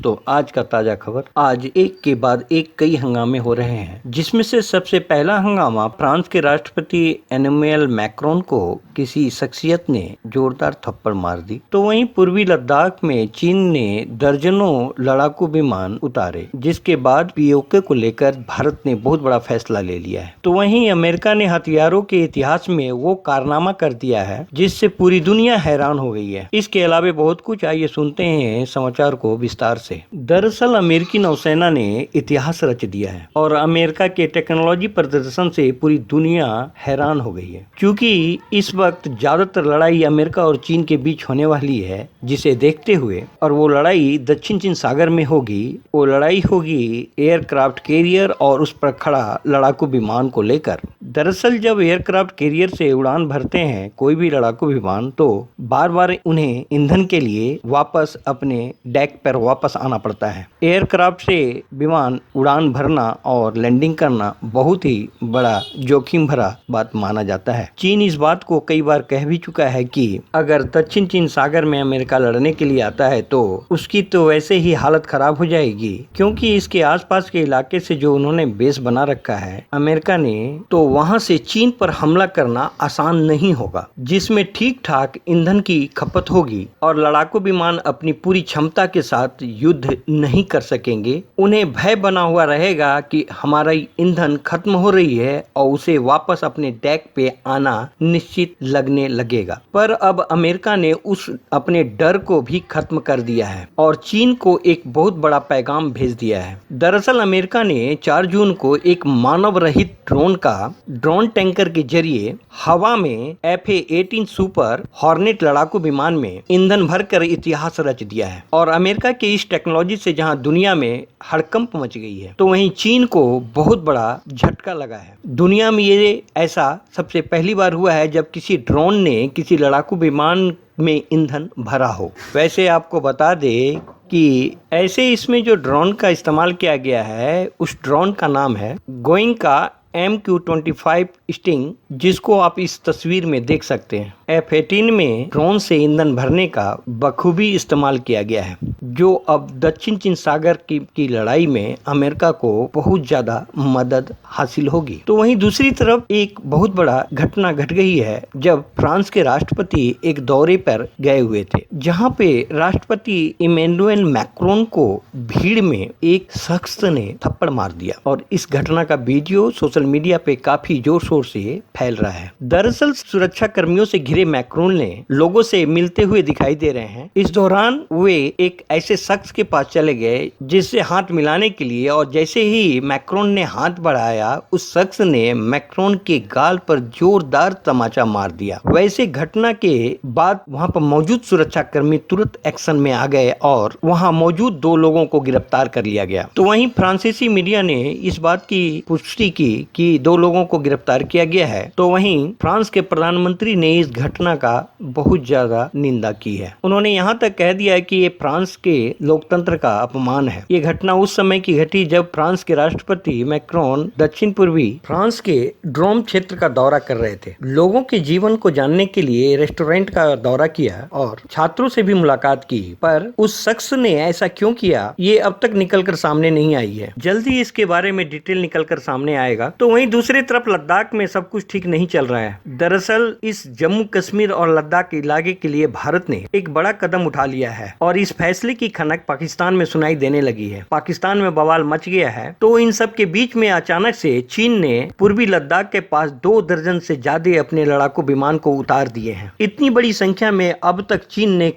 दोस्तों, आज का ताजा खबर। आज एक के बाद एक कई हंगामे हो रहे हैं, जिसमें से सबसे पहला हंगामा फ्रांस के राष्ट्रपति एनुअल मैक्रोन को किसी शख्सियत ने जोरदार थप्पड़ मार दी। तो वहीं पूर्वी लद्दाख में चीन ने दर्जनों लड़ाकू विमान उतारे, जिसके बाद पीओके को लेकर भारत ने बहुत बड़ा फैसला ले लिया है। तो वहीं अमेरिका ने हथियारों के इतिहास में वो कारनामा कर दिया है जिससे पूरी दुनिया हैरान हो गई है। इसके अलावा बहुत कुछ, आइए सुनते हैं समाचार को विस्तार से। दरअसल अमेरिकी नौसेना ने इतिहास रच दिया है और अमेरिका के टेक्नोलॉजी प्रदर्शन से पूरी दुनिया हैरान हो गई है, क्योंकि इस वक्त ज्यादातर लड़ाई अमेरिका और चीन के बीच होने वाली है, जिसे देखते हुए, और वो लड़ाई दक्षिण चीन सागर में होगी। वो लड़ाई होगी एयरक्राफ्ट कैरियर और उस पर खड़ा लड़ाकू विमान को लेकर। दरअसल जब एयरक्राफ्ट कैरियर से उड़ान भरते हैं कोई भी लड़ाकू विमान, तो बार बार उन्हें ईंधन के लिए वापस अपने डेक पर वापस आना पड़ता है। एयरक्राफ्ट से विमान उड़ान भरना और लैंडिंग करना बहुत ही बड़ा जोखिम भरा बात माना जाता है। चीन इस बात को कई बार कह भी चुका है कि अगर दक्षिण चीन सागर में अमेरिका लड़ने के लिए आता है तो उसकी तो वैसे ही हालत खराब हो जाएगी, क्योंकि इसके आसपास के इलाके से जो उन्होंने बेस बना रखा है अमेरिका ने, तो वहां से चीन पर हमला करना आसान नहीं होगा, जिसमें ठीक ठाक ईंधन की खपत होगी और लड़ाकू विमान अपनी पूरी क्षमता के साथ युद्ध नहीं कर सकेंगे। उन्हें भय बना हुआ रहेगा कि हमारा ईंधन खत्म हो रही है और उसे वापस अपने डेक पे आना निश्चित लगने लगेगा। पर अब अमेरिका ने उस अपने डर को भी खत्म कर दिया है और चीन को एक बहुत बड़ा पैगाम भेज दिया है। दरअसल अमेरिका ने 4 जून को एक मानव रहित ड्रोन टैंकर के जरिए हवा में F/A-18 सुपर हॉर्नेट लड़ाकू विमान में ईंधन भरकर इतिहास रच दिया है। और अमेरिका के इस टेक्नोलॉजी से जहां दुनिया में हड़कंप मच गई है, तो वहीं चीन को बहुत बड़ा झटका लगा है। दुनिया में ये ऐसा सबसे पहली बार हुआ है जब किसी ड्रोन ने किसी लड़ाकू विमान में ईंधन भरा हो। वैसे आपको बता दे कि ऐसे इसमें जो ड्रोन का इस्तेमाल किया गया है, उस ड्रोन का नाम है गोइंग का MQ-25 स्टिंग, जिसको आप इस तस्वीर में देख सकते हैं। F/A-18 में ड्रोन से ईंधन भरने का बखूबी इस्तेमाल किया गया है, जो अब दक्षिण चीन सागर की लड़ाई में अमेरिका को बहुत ज्यादा मदद हासिल होगी। तो वहीं दूसरी तरफ एक बहुत बड़ा घटना घट गई है जब फ्रांस के राष्ट्रपति एक दौरे पर गए हुए थे, जहां पे राष्ट्रपति इमैनुअल मैक्रोन को भीड़ में एक शख्स ने थप्पड़ मार दिया और इस घटना का वीडियो सोशल मीडिया पे काफी जोर शोर से फैल रहा है। दरअसल सुरक्षा कर्मियों से घिरे मैक्रोन ने लोगों से मिलते हुए दिखाई दे रहे हैं। इस दौरान वे एक ऐसे शख्स के पास चले गए जिससे हाथ मिलाने के लिए, और जैसे ही मैक्रोन ने हाथ बढ़ाया, उस शख्स ने मैक्रोन के गाल पर जोरदार तमाचा मार दिया। वैसे घटना के बाद वहां पर मौजूद सुरक्षा कर्मी तुरंत एक्शन में आ गए और वहां मौजूद 2 लोगों को गिरफ्तार कर लिया गया। तो वहीं फ्रांसीसी मीडिया ने इस बात की पुष्टि की कि 2 लोगों को गिरफ्तार किया गया है। तो वहीं फ्रांस के प्रधानमंत्री ने इस घटना का बहुत ज्यादा निंदा की है। उन्होंने यहाँ तक कह दिया है कि ये फ्रांस के लोकतंत्र का अपमान है। ये घटना उस समय की घटी जब फ्रांस के राष्ट्रपति मैक्रोन दक्षिण पूर्वी फ्रांस के ड्रोम क्षेत्र का दौरा कर रहे थे। लोगों के जीवन को जानने के लिए रेस्टोरेंट का दौरा किया और छात्रों से भी मुलाकात की, पर उस शख्स ने ऐसा क्यों किया ये अब तक निकलकर सामने नहीं आई है। जल्दी इसके बारे में डिटेल निकलकर सामने आएगा। तो वहीं दूसरी तरफ लद्दाख में सब कुछ ठीक नहीं चल रहा है। दरअसल इस जम्मू कश्मीर और लद्दाख इलाके के लिए भारत ने एक बड़ा कदम उठा लिया है और इस फैसले की खनक पाकिस्तान में सुनाई देने लगी है। पाकिस्तान में बवाल मच गया है। तो इन सब के बीच में अचानक से चीन ने पूर्वी लद्दाख के पास 2 दर्जन से ज्यादा अपने लड़ाकू विमान को उतार दिए हैं। इतनी बड़ी संख्या में अब तक चीन ने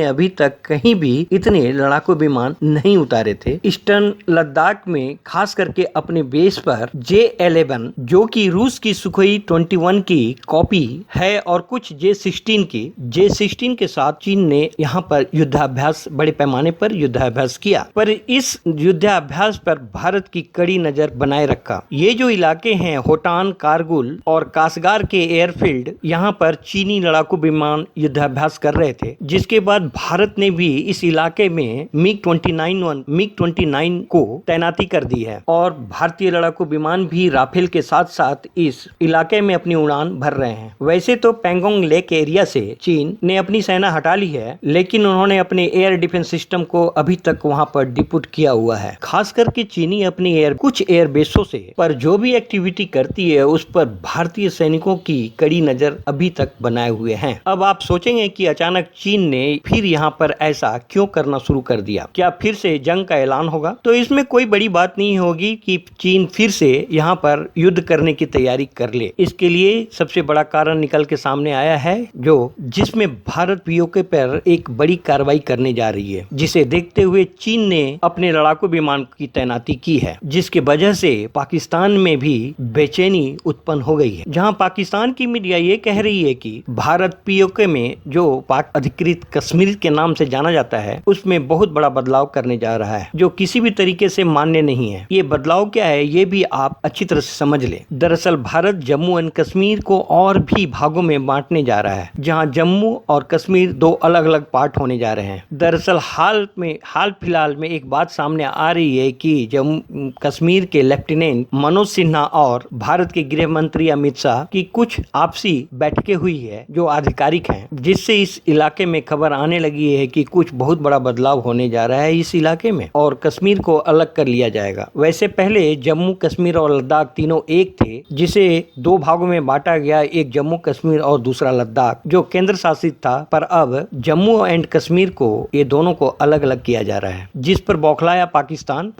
अभी तक कहीं भी इतने लड़ाकू विमान नहीं उतारे थे। ईस्टर्न लद्दाख में खास करके अपने बेस पर J-11, जो कि रूस की सुखोई 21 की कॉपी है, और कुछ J-16 के साथ चीन ने यहाँ पर युद्धाभ्यास, बड़े पैमाने पर युद्धाभ्यास किया। पर इस युद्धाभ्यास पर भारत की कड़ी नजर बनाए रखा। ये जो इलाके हैं होटान, कारगिल और कासगार के एयरफील्ड, यहाँ पर चीनी लड़ाकू विमान युद्धाभ्यास कर रहे थे, जिसके बाद भारत ने भी इस इलाके में MiG-29 को तैनाती कर दी है और भारतीय लड़ाकू विमान भी राफेल के साथ साथ इस इलाके में अपनी उड़ान भर रहे हैं। वैसे तो पैंगोंग लेक एरिया से चीन ने अपनी सेना हटा हटा ली है, लेकिन उन्होंने अपने एयर डिफेंस सिस्टम को अभी तक वहां पर डिपुट किया हुआ है। खास करके चीनी अपनी कुछ एयर बेसों से पर जो भी एक्टिविटी करती है उस पर भारतीय सैनिकों की कड़ी नजर अभी तक बनाए हुए हैं। अब आप सोचेंगे कि अचानक चीन ने फिर यहाँ पर ऐसा क्यों करना शुरू कर दिया, क्या फिर से जंग का ऐलान होगा? तो इसमें कोई बड़ी बात नहीं होगी कि चीन फिर से यहाँ पर युद्ध करने की तैयारी कर ले। इसके लिए सबसे बड़ा कारण निकल के सामने आया है जिसमें भारत पीओके पर एक बड़ी कार्रवाई करने जा रही है, जिसे देखते हुए चीन ने अपने लड़ाकू विमान की तैनाती की है, जिसकी वजह से पाकिस्तान में भी बेचैनी उत्पन्न हो गई है। जहां पाकिस्तान की मीडिया ये कह रही है कि भारत पीओके में जो पाक अधिकृत कश्मीर के नाम से जाना जाता है उसमें बहुत बड़ा बदलाव करने जा रहा है, जो किसी भी तरीके से मान्य नहीं है। ये बदलाव क्या है ये भी आप अच्छी तरह से समझ लें। दरअसल भारत जम्मू एंड कश्मीर को और भी भागों में बांटने जा रहा है, जहां जम्मू और कश्मीर दो अलग अलग पार्ट होने जा रहे हैं। दरअसल हाल फिलहाल में एक बात सामने आ रही है कि जम्मू कश्मीर के लेफ्टिनेंट मनोज सिन्हा और भारत के गृह मंत्री अमित शाह की कुछ आपसी बैठकें हुई है जो आधिकारिक हैं, जिससे इस इलाके में खबर आने लगी है कि कुछ बहुत बड़ा बदलाव होने जा रहा है इस इलाके में और कश्मीर को अलग कर लिया जाएगा। वैसे पहले जम्मू कश्मीर और लद्दाख तीनों एक थे, जिसे दो भागों में बांटा गया, एक जम्मू कश्मीर और दूसरा लद्दाख जो केंद्र शासित था। पर अब जम्मू एंड कश्मीर को ये दोनों को अलग अलग किया जा रहा है, जिस पर बौखलाया पाकिस्तान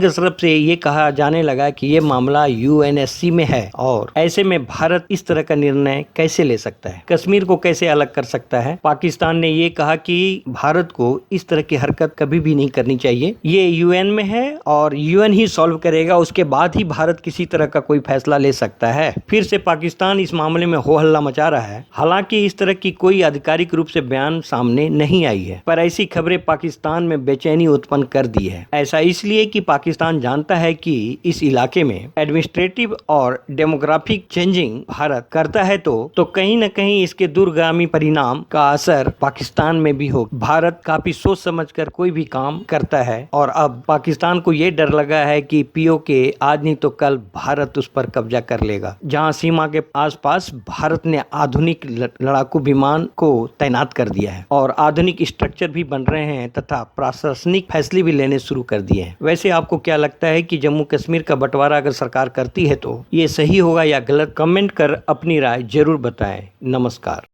की तरफ से ये कहा जाने लगा कि ये मामला यूएनएससी में है और ऐसे में भारत इस तरह का निर्णय कैसे ले सकता है, कश्मीर को कैसे अलग कर सकता है। पाकिस्तान ने ये कहा कि भारत को इस तरह की हरकत कभी भी नहीं करनी चाहिए, ये यूएन में है और यूएन ही सॉल्व करेगा, उसके बाद ही भारत किसी तरह का कोई फैसला ले सकता है। फिर से पाकिस्तान इस मामले में हो हल्ला मचा रहा है। हालांकि इस तरह की कोई आधिकारिक रूप से बयान सामने नहीं आई है, पर ऐसी खबरें पाकिस्तान में बेचैनी उत्पन्न कर दी है। ऐसा इसलिए कि पाकिस्तान जानता है कि इस इलाके में एडमिनिस्ट्रेटिव और डेमोग्राफिक चेंजिंग भारत करता है तो कहीं न कहीं इसके दूरगामी परिणाम का असर पाकिस्तान में भी हो। भारत काफी सोच समझकर कोई भी काम करता है और अब पाकिस्तान को ये डर लगा है कि पीओके आज नहीं तो कल भारत उस पर कब्जा कर लेगा। जहां सीमा के आसपास भारत ने आधुनिक लड़ाकू विमान को तैनात कर दिया है और आधुनिक स्ट्रक्चर भी बन रहे हैं तथा प्रशासनिक फैसले भी लेने शुरू कर दिए हैं। वैसे आपको क्या लगता है कि जम्मू कश्मीर का बंटवारा अगर सरकार करती है तो ये सही होगा या गलत? कमेंट कर अपनी राय जरूर बताएं। नमस्कार।